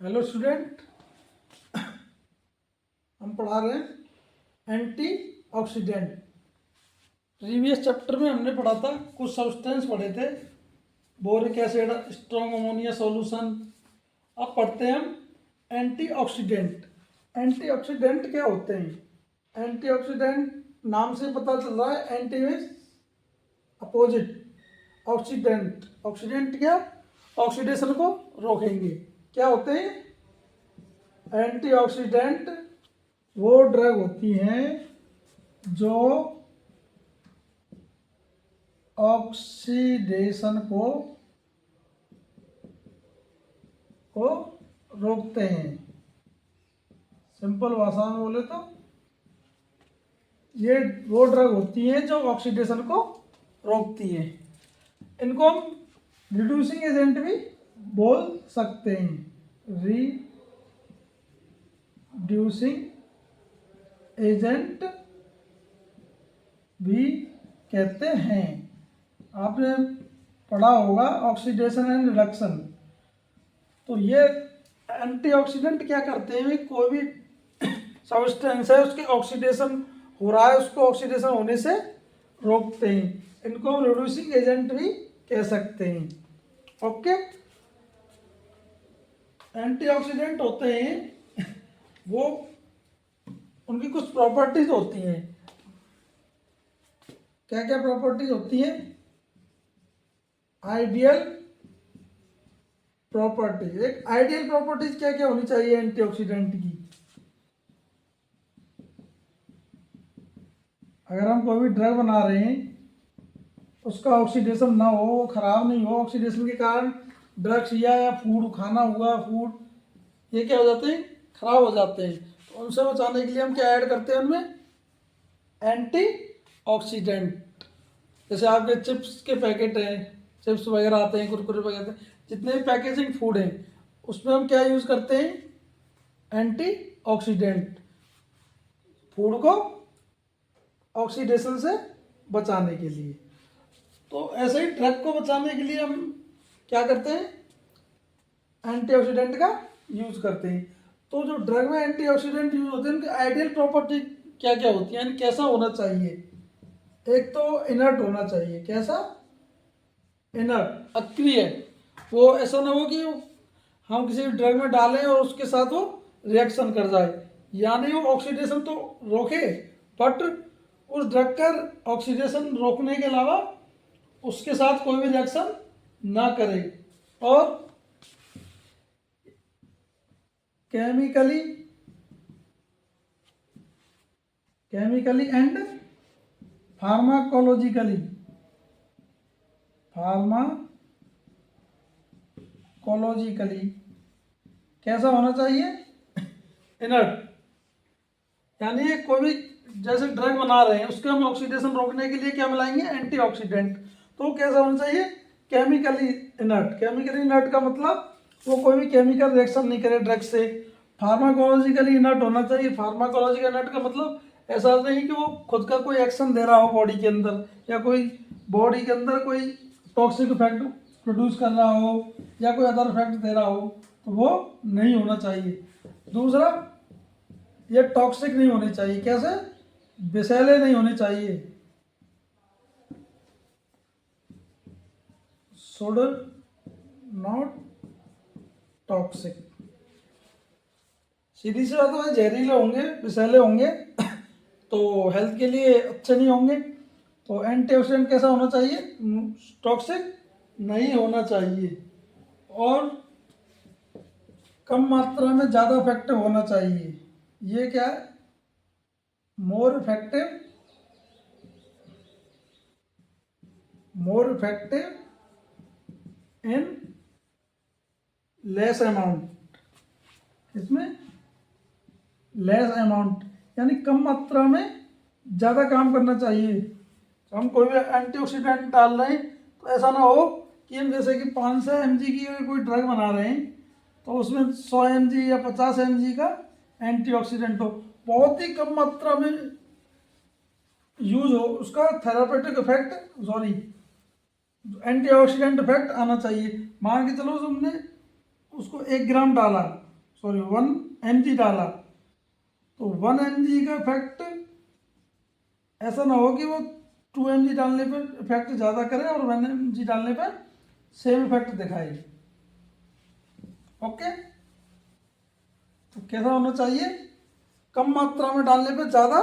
Hello student, हम पढ़ा रहे हैं एंटीऑक्सीडेंट। प्रीवियस चैप्टर में हमने पढ़ा था, कुछ सब्सटेंस पढ़े थे, boric acid, strong ammonia solution. अब पढ़ते हैं हम एंटीऑक्सीडेंट। एंटीऑक्सीडेंट क्या होते हैं? एंटीऑक्सीडेंट नाम से पता चल रहा है, anti means opposite, oxidant, oxidant क्या? ऑक्सीडेशन को रोकेंगे। क्या होते हैं एंटीऑक्सीडेंट? वो ड्रग होती हैं जो ऑक्सीडेशन को रोकते हैं। सिंपल भाषा में बोले तो ये वो ड्रग होती हैं जो ऑक्सीडेशन को रोकती हैं। इनको हम रिड्यूसिंग एजेंट भी बोल सकते हैं, रिड्यूसिंग एजेंट भी कहते हैं। आपने पढ़ा होगा ऑक्सीडेशन एंड रिडक्शन। तो ये एंटीऑक्सीडेंट क्या करते हैं? कोई भी सब्सटेंस है, उसके ऑक्सीडेशन हो रहा है, उसको ऑक्सीडेशन होने से रोकते हैं। इनको हम रिड्यूसिंग एजेंट भी कह सकते हैं। ओके, एंटीऑक्सीडेंट होते हैं वो, उनकी कुछ प्रॉपर्टीज होती हैं। क्या क्या प्रॉपर्टीज होती हैं? Ideal properties. एक आइडियल प्रॉपर्टीज क्या क्या होनी चाहिए एंटीऑक्सीडेंट की? अगर हम कोई भी ड्रग बना रहे हैं, उसका ऑक्सीडेशन ना हो, वो खराब नहीं हो, ऑक्सीडेशन के कारण ड्रग्स या फूड खाना हुआ, फूड ये क्या हो जाते हैं? खराब हो जाते हैं। तो उनसे बचाने के लिए हम क्या ऐड करते हैं उनमें? एंटीऑक्सीडेंट। जैसे आपके चिप्स के पैकेट हैं, चिप्स वगैरह आते हैं, कुरकुरे वगैरह, जितने भी पैकेजिंग फूड हैं, उसमें हम क्या यूज़ करते हैं? एंटीऑक्सीडेंट, फूड को ऑक्सीडेशन से बचाने के लिए। तो ऐसे ही ड्रग को बचाने के लिए हम क्या करते हैं? एंटीऑक्सीडेंट का यूज़ करते हैं। तो जो ड्रग में एंटीऑक्सीडेंट यूज होते हैं, उनकी आइडियल प्रॉपर्टी क्या क्या होती है, यानी कैसा होना चाहिए? एक तो इनर्ट होना चाहिए। कैसा? इनर्ट, अक्रिय। वो ऐसा ना हो कि हम किसी भी ड्रग में डालें और उसके साथ वो रिएक्शन कर जाए, यानी वो ऑक्सीडेशन तो रोके, बट उस ड्रग का ऑक्सीडेशन रोकने के अलावा उसके साथ कोई भी रिएक्शन ना करे। और केमिकली एंड फार्माकोलॉजिकली कैसा होना चाहिए? इनर्ट। यानी कोई भी जैसे ड्रग बना रहे हैं, उसके हम ऑक्सीडेशन रोकने के लिए क्या मिलाएंगे? एंटीऑक्सीडेंट। तो कैसा होना चाहिए? Chemically inert. केमिकली इनर्ट का मतलब वो कोई भी केमिकल रिएक्शन नहीं करे ड्रग से। फार्माकोलॉजिकली इनर्ट होना चाहिए। फार्माकोलॉजिकल इनर्ट का मतलब ऐसा नहीं कि वो खुद का कोई एक्शन दे रहा हो बॉडी के अंदर, या कोई बॉडी के अंदर कोई टॉक्सिक इफेक्ट प्रोड्यूस कर रहा हो, या कोई अदर इफेक्ट दे रहा हो, तो वो नहीं होना चाहिए। दूसरा, ये टॉक्सिक नहीं होने चाहिए। कैसे? विषैले नहीं होने चाहिए। Should not toxic. सीधी सी बात है, जहरीले होंगे, विषैले होंगे तो हेल्थ के लिए अच्छे नहीं होंगे। तो एंटीऑक्सीडेंट कैसा होना चाहिए? टॉक्सिक नहीं होना चाहिए, और कम मात्रा में ज़्यादा इफेक्टिव होना चाहिए। ये क्या है? More effective in less amount. इसमें लेस अमाउंट यानी कम मात्रा में ज़्यादा काम करना चाहिए। तो हम कोई भी एंटीऑक्सीडेंट डाल रहे हैं, तो ऐसा ना हो कि हम जैसे कि 500 mg की कोई ड्रग बना रहे हैं, तो उसमें 100 mg या 50 mg का एंटीऑक्सीडेंट हो, बहुत ही कम मात्रा में यूज हो, उसका therapeutic effect, sorry antioxidant effect आना चाहिए। मान के चलो तुमने उसको 1 ग्राम डाला, सॉरी 1 mg डाला, तो 1 mg का इफेक्ट ऐसा ना हो कि वो 2 mg डालने पर इफेक्ट ज़्यादा करे और 1 mg डालने पर सेम इफेक्ट दिखाए। ओके, तो कैसा होना चाहिए, कम मात्रा में डालने पर ज़्यादा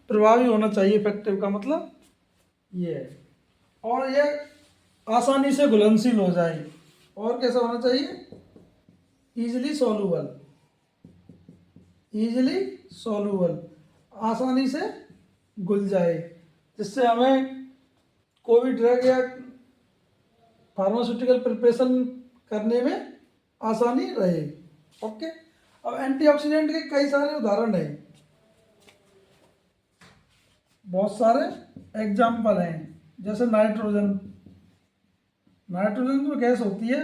प्रभावी होना चाहिए, इफेक्टिव का मतलब ये है। और ये आसानी से घुलनशील हो जाए। और कैसा होना चाहिए, ईजिली सॉल्यूबल, ईजिली सॉल्यूबल, आसानी से घुल जाए, जिससे हमें कोई भी ड्रग या फार्मास्यूटिकल प्रिपरेशन करने में आसानी रहे। ओके, अब एंटीऑक्सीडेंट के कई सारे उदाहरण हैं, बहुत सारे एग्जाम्पल हैं, जैसे नाइट्रोजन। नाइट्रोजन जो गैस होती है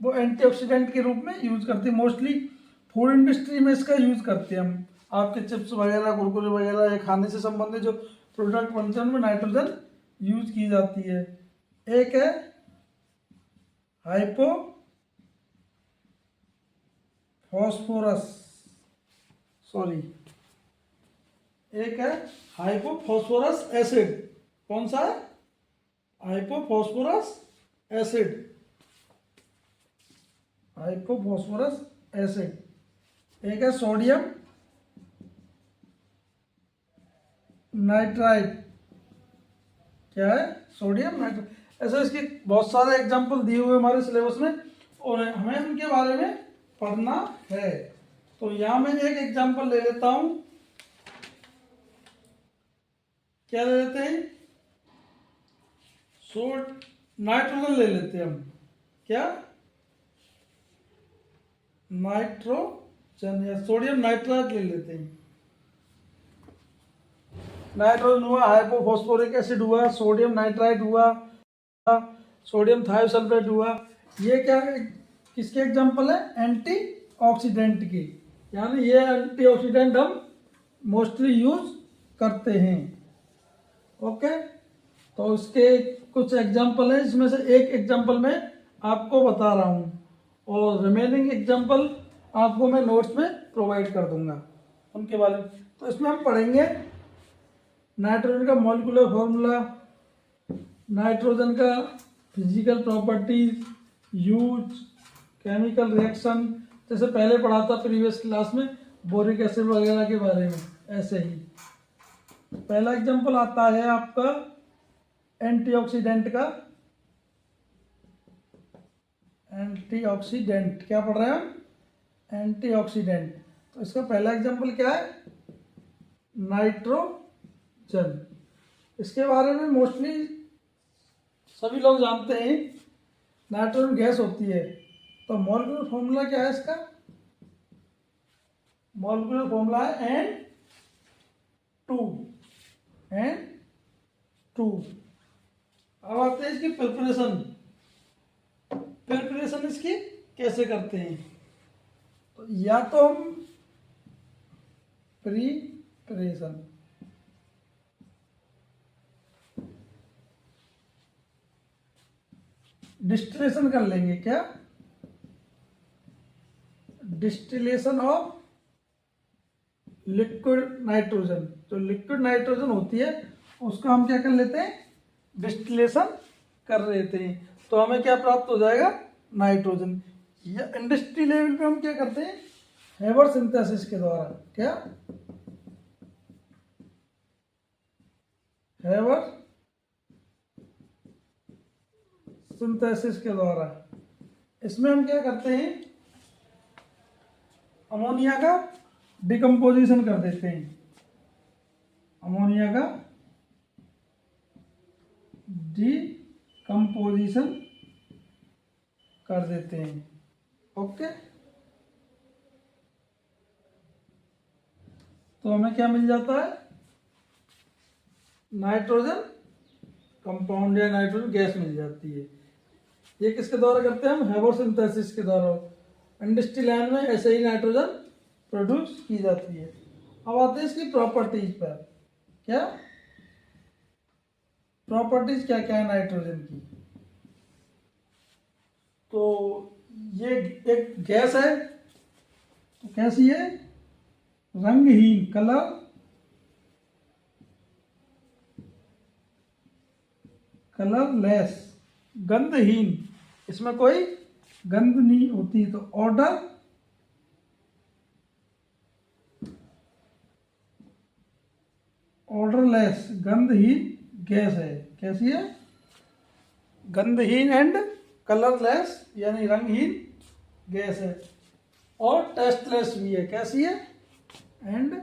वो एंटीऑक्सीडेंट के रूप में यूज करती है, मोस्टली फूड इंडस्ट्री में इसका यूज करते हैं हम। आपके चिप्स वगैरह, कुरकुरे वगैरह या खाने से संबंधित जो प्रोडक्ट बनते हैं उनमें नाइट्रोजन यूज की जाती है। एक है हाइपो फॉस्फोरस, सॉरी, एक है हाइपोफॉस्फोरस एसिड। कौन सा है, हाइपोफॉस्फोरस एसिड, हाइपोफॉस्फोरस एसिड। एक है सोडियम नाइट्राइट, क्या है, सोडियम नाइट्राइट। ऐसे इसके बहुत सारे एग्जाम्पल दिए हुए हमारे सिलेबस में और हमें उनके बारे में पढ़ना है। तो यहाँ मैं एक एग्जाम्पल ले लेता हूँ, क्या ले लेते हैं, नाइट्रोजन ले लेते हैं हम, क्या, नाइट्रोजन या सोडियम नाइट्राइट ले लेते हैं। नाइट्रोजन हुआ, हाइपोफॉस्फोरिक एसिड हुआ, सोडियम नाइट्राइट हुआ, सोडियम थायोसल्फेट हुआ। ये क्या किसके एग्जाम्पल है, एंटीऑक्सीडेंट के, यानी ये एंटीऑक्सीडेंट हम मोस्टली यूज करते हैं। ओके, तो इसके कुछ एग्जाम्पल है, इसमें से एक एग्जाम्पल मैं आपको बता रहा हूँ और रिमेनिंग एग्जाम्पल आपको मैं नोट्स में प्रोवाइड कर दूंगा उनके बारे में। तो इसमें हम पढ़ेंगे नाइट्रोजन का मॉलिक्यूलर फॉर्मूला, नाइट्रोजन का physical properties, use, chemical reaction, जैसे पहले पढ़ा था प्रीवियस क्लास में बोरिक एसिड वगैरह के बारे में। ऐसे ही पहला एग्जांपल आता है आपका एंटीऑक्सीडेंट का। एंटीऑक्सीडेंट क्या पढ़ रहे हैं हम, एंटीऑक्सीडेंट। तो इसका पहला एग्जांपल क्या है, नाइट्रोजन। इसके बारे में मोस्टली सभी लोग जानते हैं, नाइट्रोजन गैस होती है। तो मॉलिक्यूलर फॉर्मूला क्या है इसका, मॉलिक्यूलर फॉर्मूला है N2। अब आते हैं इसकी प्रिपरेशन। प्रिपरेशन इसकी कैसे करते हैं, तो या तो हम प्रिपरेशन, डिस्टिलेशन कर लेंगे, क्या, डिस्टिलेशन ऑफ लिक्विड नाइट्रोजन। जो लिक्विड नाइट्रोजन होती है उसका हम क्या कर लेते हैं, डिस्टिलेशन कर लेते हैं, तो हमें क्या प्राप्त हो जाएगा, नाइट्रोजन। या इंडस्ट्री लेवल पे हम क्या करते हैं, हेबर सिंथेसिस के द्वारा, क्या, हेबर सिंथेसिस के द्वारा। इसमें हम क्या करते हैं, अमोनिया का डिकम्पोजिशन कर देते हैं, अमोनिया का डिकम्पोजिशन कर देते हैं। ओके, तो हमें क्या मिल जाता है, नाइट्रोजन कंपाउंड या नाइट्रोजन गैस मिल जाती है। ये किसके द्वारा करते हैं हम, हेबर सिंथेसिस के द्वारा। इंडस्ट्री लाइन में ऐसे ही नाइट्रोजन प्रोड्यूस की जाती है। अब आते हैं इसकी प्रॉपर्टीज पर, क्या प्रॉपर्टीज क्या क्या है नाइट्रोजन की। तो ये एक गैस है कैसी है? रंगहीन, कलरलेस, गंधहीन, इसमें कोई गंध नहीं होती। तो ऑर्डरलेस, गंधहीन गैस है। कैसी है? गंधहीन एंड कलरलेस, यानी रंगहीन गैस है। और टेस्टलेस भी है। कैसी है? एंड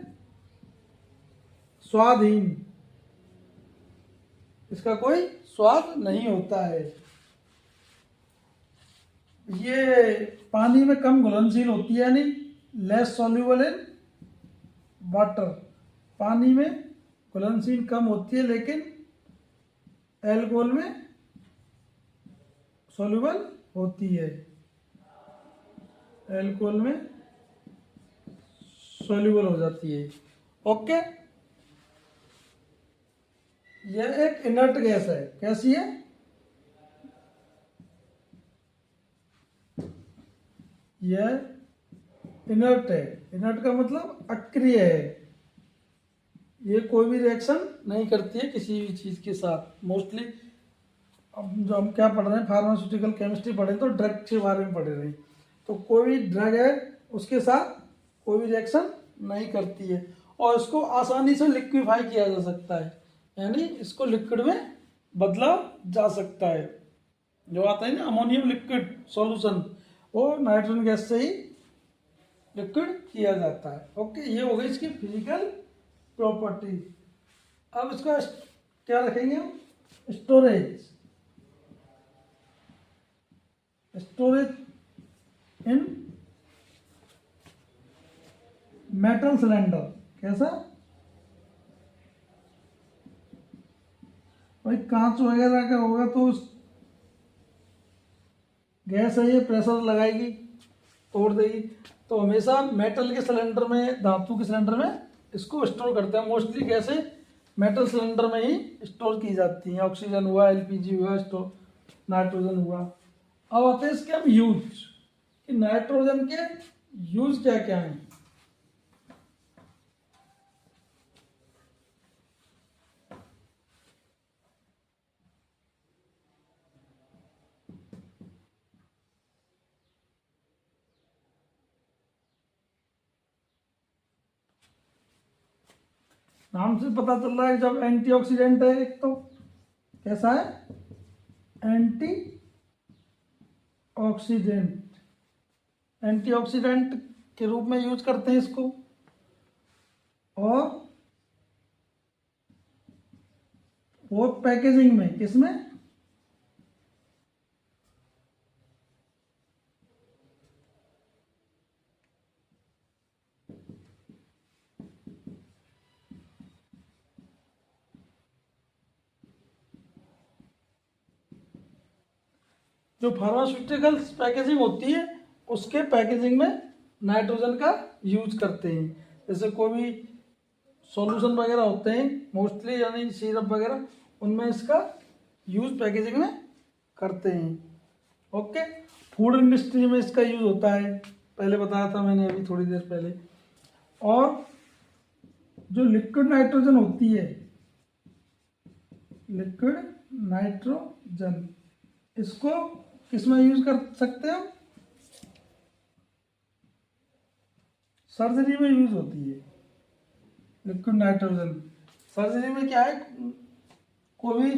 स्वादहीन, इसका कोई स्वाद नहीं होता है। ये पानी में कम घुलनशील होती है, यानी लेस सॉल्यूबल इन वाटर, पानी में घुलनशील कम होती है लेकिन एल्कोहल में सॉल्यूबल होती है, एल्कोहल में सॉल्यूबल हो जाती है। ओके, यह एक इनर्ट गैस है। कैसी है? यह इनर्ट है। इनर्ट का मतलब अक्रिय है, ये कोई भी रिएक्शन नहीं करती है किसी भी चीज़ के साथ। मोस्टली अब जो हम क्या पढ़ रहे हैं, फार्मास्यूटिकल केमिस्ट्री पढ़े तो ड्रग के बारे में पढ़ रहे हैं, तो कोई भी ड्रग है उसके साथ कोई भी रिएक्शन नहीं करती है और इसको आसानी से लिक्विफाई किया जा सकता है, यानी इसको लिक्विड में बदला जा सकता है। जो आता है ना अमोनियम लिक्विड सॉल्यूशन, वो नाइट्रोजन गैस से ही लिक्विड किया जाता है। ओके, ये हो गई इसकी फिजिकल प्रॉपर्टी। अब इसका क्या रखेंगे हम? स्टोरेज, स्टोरेज इन मेटल सिलेंडर। कैसा? भाई कांच वगैरह का होगा तो गैस है, ये प्रेशर लगाएगी, तोड़ देगी। तो हमेशा मेटल के सिलेंडर में, धातु के सिलेंडर में इसको स्टोर करते हैं। मोस्टली गैसें मेटल सिलेंडर में ही स्टोर की जाती हैं। ऑक्सीजन हुआ, एलपीजी हुआ, स्टोर नाइट्रोजन हुआ। अब आते हैं इसके हम यूज, कि नाइट्रोजन के यूज क्या क्या हैं। नाम से पता चल रहा है जब एंटीऑक्सीडेंट है एक, तो कैसा है? एंटी ऑक्सीडेंट, एंटीऑक्सीडेंट के रूप में यूज करते हैं इसको। और वो पैकेजिंग में, किसमें? जो फार्मास्यूटिकल्स पैकेजिंग होती है उसके पैकेजिंग में नाइट्रोजन का यूज करते हैं। जैसे कोई भी सॉल्यूशन वगैरह होते हैं मोस्टली, यानी सिरप वगैरह, उनमें इसका यूज पैकेजिंग में करते हैं। ओके, फूड इंडस्ट्री में इसका यूज होता है, पहले बताया था मैंने अभी थोड़ी देर पहले। और जो लिक्विड नाइट्रोजन होती है, लिक्विड नाइट्रोजन, इसको किसमें यूज कर सकते हैं? सर्जरी में यूज होती है लिक्विड नाइट्रोजन। सर्जरी में क्या है, कोई भी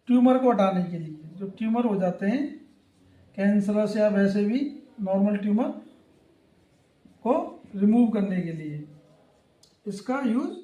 ट्यूमर को हटाने के लिए, जो ट्यूमर हो जाते हैं कैंसरस या वैसे भी नॉर्मल ट्यूमर को रिमूव करने के लिए इसका यूज